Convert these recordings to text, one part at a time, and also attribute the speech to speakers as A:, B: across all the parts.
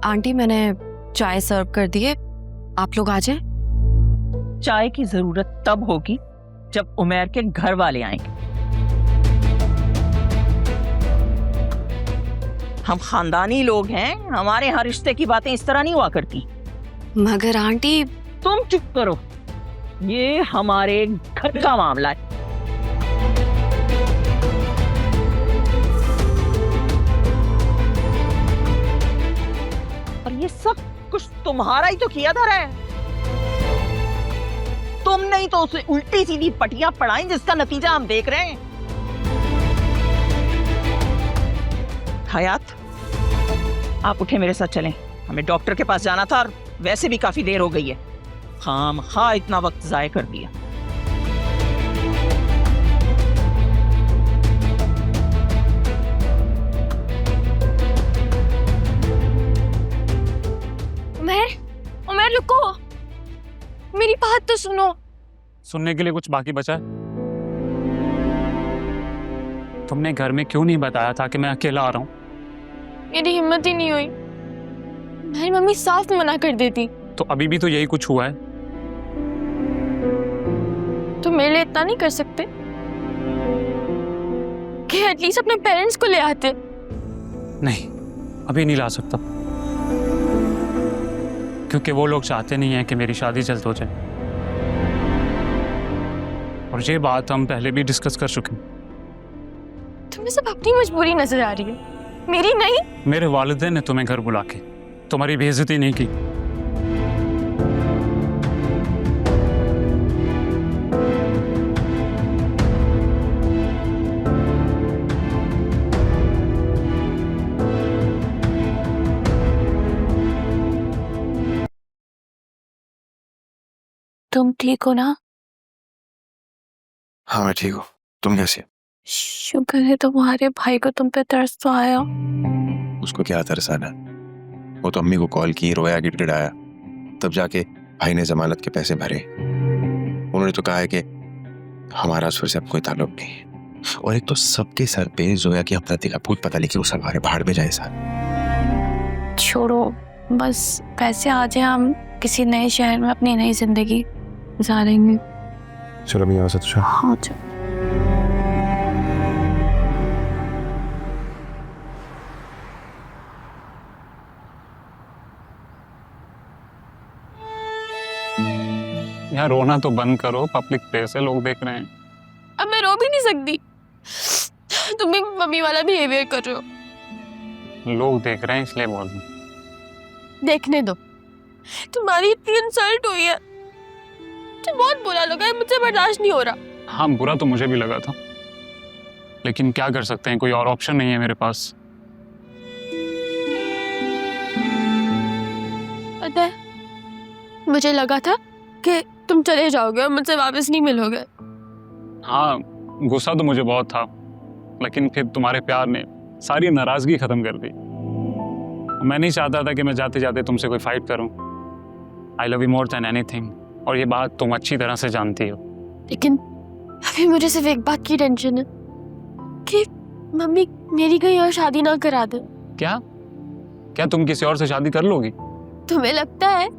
A: Aunty मैंने चाय सर्व कर दी है, आप लोग आ जाएं।
B: चाय की जरूरत तब होगी जब उमैर के घर वाले आएंगे। हम खानदानी लोग हैं, हमारे यहाँ रिश्ते की बातें इस तरह नहीं हुआ करती।
A: मगर आंटी।
B: तुम चुप करो, ये हमारे घर का मामला है। और ये सब कुछ तुम्हारा ही तो किया था रे। तुमने ही तो उसे उल्टी सीधी पटियां पढ़ाई जिसका नतीजा हम देख रहे हैं। हयात, आप उठे, मेरे साथ चलें, हमें डॉक्टर के पास जाना था और वैसे भी काफी देर हो गई है। हाँ इतना वक्त जाया कर दिया।
A: उमर रुको, मेरी बात तो सुनो।
C: सुनने के लिए कुछ बाकी बचा है? तुमने घर में क्यों नहीं बताया था कि मैं अकेला आ रहा हूँ?
A: मेरी हिम्मत ही नहीं हुई, मेरी मम्मी साफ मना कर देती।
C: तो अभी भी तो यही कुछ हुआ है।
A: तो मेरे लिए इतना नहीं कर सकते कि एटलीस्ट अपने पेरेंट्स को ले आते?
C: नहीं, अभी नहीं ला सकता, क्योंकि वो लोग चाहते नहीं हैं कि मेरी शादी जल्द हो जाए। और ये बात हम पहले भी डिस्कस कर चुके हैं।
A: तुम्हें सब अपनी मजबूरी नजर आ रही है, मेरी नहीं।
C: मेरे वालिदैन ने तुम्हें घर बुला के तुम्हारी बेइज्जती नहीं की।
A: तुम ठीक हो ना?
D: हाँ मैं ठीक हूँ, तुम कैसी हो?
A: शुक्र है तुम्हारे भाई को तुम पे तरस तो आया।
D: उसको क्या तरस आना, वो तो अम्मी को कॉल की, रोया गिड़गिड़ाया, तब जाके भाई ने जमानत के पैसे भरे। उन्होंने तो कहा है कि हमारा उससे अब कोई ताल्लुक नहीं है। और एक तो सबके सर पे जोया की अपना दिला भूत पता नहीं कि वो सब हमारे भाड़ में जाए साथ।
A: छोड़ो, बस पैसे आ जाए, हम किसी नए शहर में अपनी नई जिंदगी गुजारेंगे।
D: चलो मैं यहाँ से तुझे।
A: हाँ चलो।
C: यार रोना तो बंद करो, पब्लिक प्लेस है, लोग देख रहे हैं।
A: अब मैं रो भी नहीं सकती, तुम भी मम्मी वाला बिहेवियर कर रहे हो।
C: लोग देख रहे हैं इसलिए बोल रहा हूं।
A: देखने दो, तुम्हारी इतनी इंसल्ट हुई है, मुझे बहुत बुरा लगा है, मुझसे बर्दाश्त नहीं हो रहा।
C: हाँ बुरा तो मुझे भी लगा था, लेकिन क्या कर सकते हैं, कोई और ऑप्शन नहीं है मेरे पास।
A: पता है, मुझे लगा था कि तुम चले जाओगे और मुझसे वापस नहीं मिलोगे।
C: हाँ गुस्सा तो मुझे बहुत था, लेकिन फिर तुम्हारे प्यार ने सारी नाराजगी खत्म कर दी। मैं नहीं चाहता था कि मैं जाते जाते तुमसे कोई फाइट करूं। I love you more than anything, और ये बात तुम अच्छी तरह से जानती हो।
A: लेकिन अभी मुझे सिर्फ एक बात की टेंशन है कि मम्मी मेरी कहीं और शादी ना करा दे।
C: क्या क्या तुम किसी और से शादी कर लोगी?
A: तुम्हें लगता है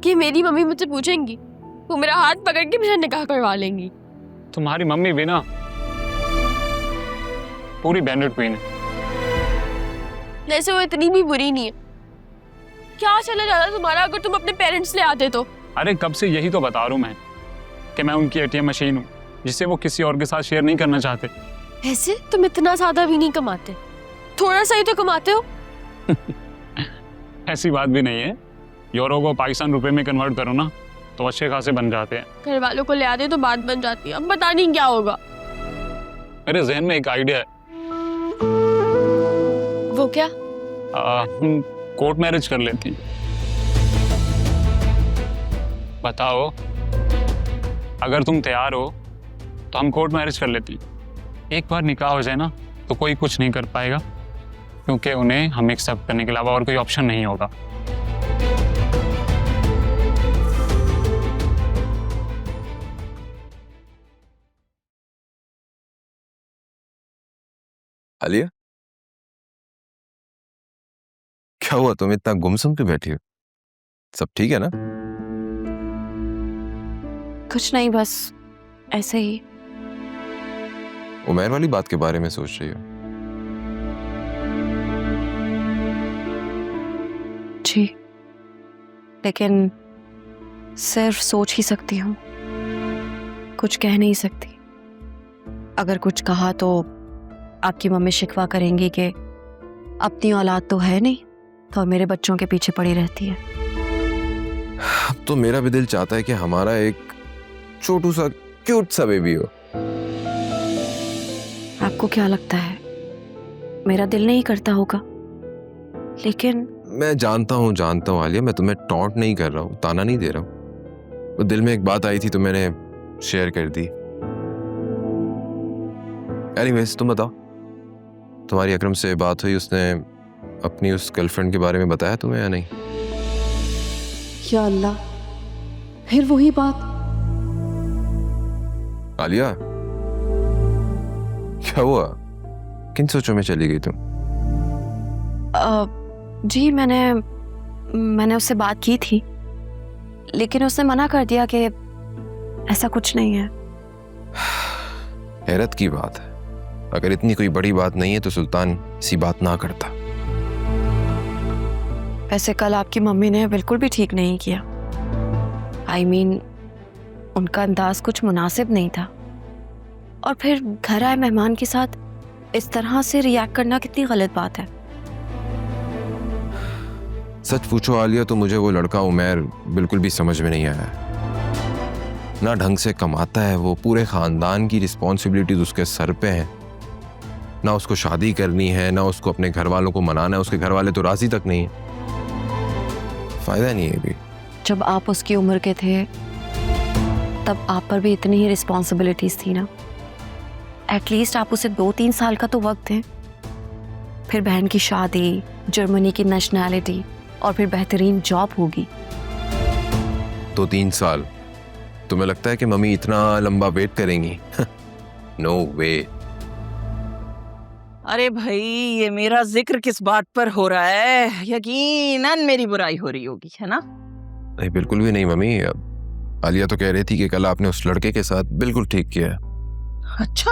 A: कि मेरी मम्मी मुझसे पूछेंगी, वो मेरा हाथ पकड़ के मेरा निकाह करवा लेंगी?
C: तुम्हारी मम्मी भी ना पूरी बैंडेड क्वीन है।
A: जैसे वो इतनी भी बुरी नहीं है। क्या चला जाता तुम्हारा अगर तुम अपने पेरेंट्स ले आते तो?
C: अरे कब से यही तो बता रहा हूं मैं कि मैं उनकी एटीएम मशीन हूँ, जिसे वो किसी और के साथ शेयर नहीं करना चाहते।
A: ऐसे तुम इतना ज्यादा भी नहीं कमाते, थोड़ा सा ही तो कमाते हो।
C: ऐसी बात भी नहीं है, यूरो को पाकिस्तान रुपए में कन्वर्ट करो ना तो अच्छे खासे बन जाते हैं।
A: घर वालों को ले आते तो बात बन जाती है, अब पता नहीं क्या होगा।
C: मेरे जहन में एक आइडिया है।
A: वो क्या?
C: हम कोर्ट मैरिज कर लेते हैं। बताओ, अगर तुम तैयार हो तो हम कोर्ट मैरिज कर लेते हैं। एक बार निकाह हो जाए ना तो कोई कुछ नहीं कर पाएगा, क्योंकि उन्हें हम एक्सेप्ट करने के अलावा और कोई ऑप्शन नहीं होगा।
D: आलिया
E: क्या हुआ, तुम इतना गुमसुम क्यों बैठी हो? सब ठीक है ना?
A: कुछ नहीं, बस ऐसे ही।
E: उमैर वाली बात के बारे में सोच रही हो?
A: जी, लेकिन सिर्फ सोच ही सकती हूँ, कुछ कह नहीं सकती। अगर कुछ कहा तो आपकी मम्मी शिकवा करेंगी कि अपनी औलाद तो है नहीं तो मेरे बच्चों के पीछे पड़ी रहती है।
E: अब तो मेरा भी दिल चाहता है कि हमारा एक छोटू सा क्यूट सा बेबी हो।
A: आपको क्या लगता है मेरा दिल नहीं करता होगा? लेकिन
E: मैं जानता हूँ आलिया, मैं तुम्हें टॉन्ट नहीं कर रहा हूँ, ताना नहीं दे रहा हूँ। वो दिल में एक बात आई थी तो मैंने शेयर कर दी। एनीवेज, तुम बताओ, तुम्हारी अकरम से बात हुई, उसने अपनी उस गर्लफ्रेंड के बारे में बताया तुम्हें या नहीं?
F: या अल्लाह, फिर वही बात।
E: आलिया, क्या हुआ? किन सोचों में चली गई तुम?
A: जी, मैंने उससे बात की थी, लेकिन उसने मना कर दिया कि ऐसा कुछ नहीं है।
E: हैरत की बात है, अगर इतनी कोई बड़ी बात नहीं है तो सुल्तान इसी बात ना करता।
A: वैसे कल आपकी मम्मी ने बिल्कुल भी ठीक नहीं किया। I mean, उनका अंदाज कुछ मुनासिब नहीं था, और फिर घर आए मेहमान के साथ इस तरह से रिएक्ट करना कितनी गलत बात है।
E: सच पूछो आलिया तो मुझे वो लड़का उमैर बिल्कुल भी समझ में नहीं आया। ना ढंग से कमाता है वो, पूरे खानदान की रिस्पॉन्सिबिलिटीज उसके सर पे है। ना उसको शादी करनी है, ना उसको अपने घर वालों को मनाना है, उसके घर वाले तो राजी तक नहीं है। फायदा नहीं है भी।
A: जब आप उसकी उम्र के थे तब आप पर भी इतनी ही रिस्पॉन्सिबिलिटीज थी ना। एटलीस्ट आप उसे 2-3 साल का तो वक्त है, फिर बहन की शादी, जर्मनी की नेशनैलिटी, और फिर बेहतरीन जॉब होगी।
E: 2-3 साल? तुम्हें लगता है कि मम्मी इतना लंबा वेट करेंगी? नो वे।
B: अरे भाई, ये मेरा जिक्र किस बात पर हो रहा है? यकीनन मेरी बुराई हो रही होगी, है ना?
E: नहीं, बिल्कुल भी नहीं मम्मी। आलिया तो कह रही थी कि कल आपने उस लड़के के साथ बिल्कुल ठीक किया।
B: अच्छा,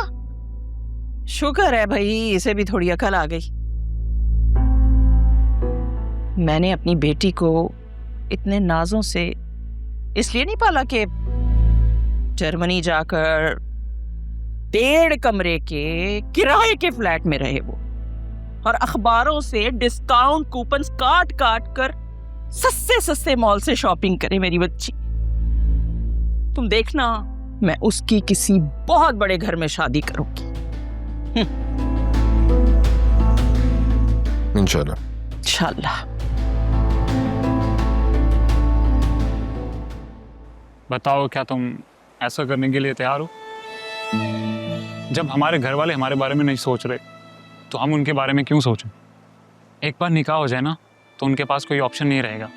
B: शुक्र है भाई, इसे भी थोड़ी अकल आ गई। मैंने अपनी बेटी को इतने नाजों से इसलिए नहीं पाला कि जर्मनी जाकर 1.5 कमरे के किराए के फ्लैट में रहे वो, और अखबारों से डिस्काउंट कूपन्स काट काट कर सस्ते सस्ते मॉल से शॉपिंग करे मेरी बच्ची। तुम देखना, मैं उसकी किसी बहुत बड़े घर में शादी करूंगी।
E: इंशाल्लाह।
B: इंशाल्लाह।
C: बताओ, क्या तुम ऐसा करने के लिए तैयार हो? जब हमारे घर वाले हमारे बारे में नहीं सोच रहे तो हम उनके बारे में क्यों सोचें? एक बार निकाह हो जाए ना तो उनके पास कोई ऑप्शन नहीं रहेगा।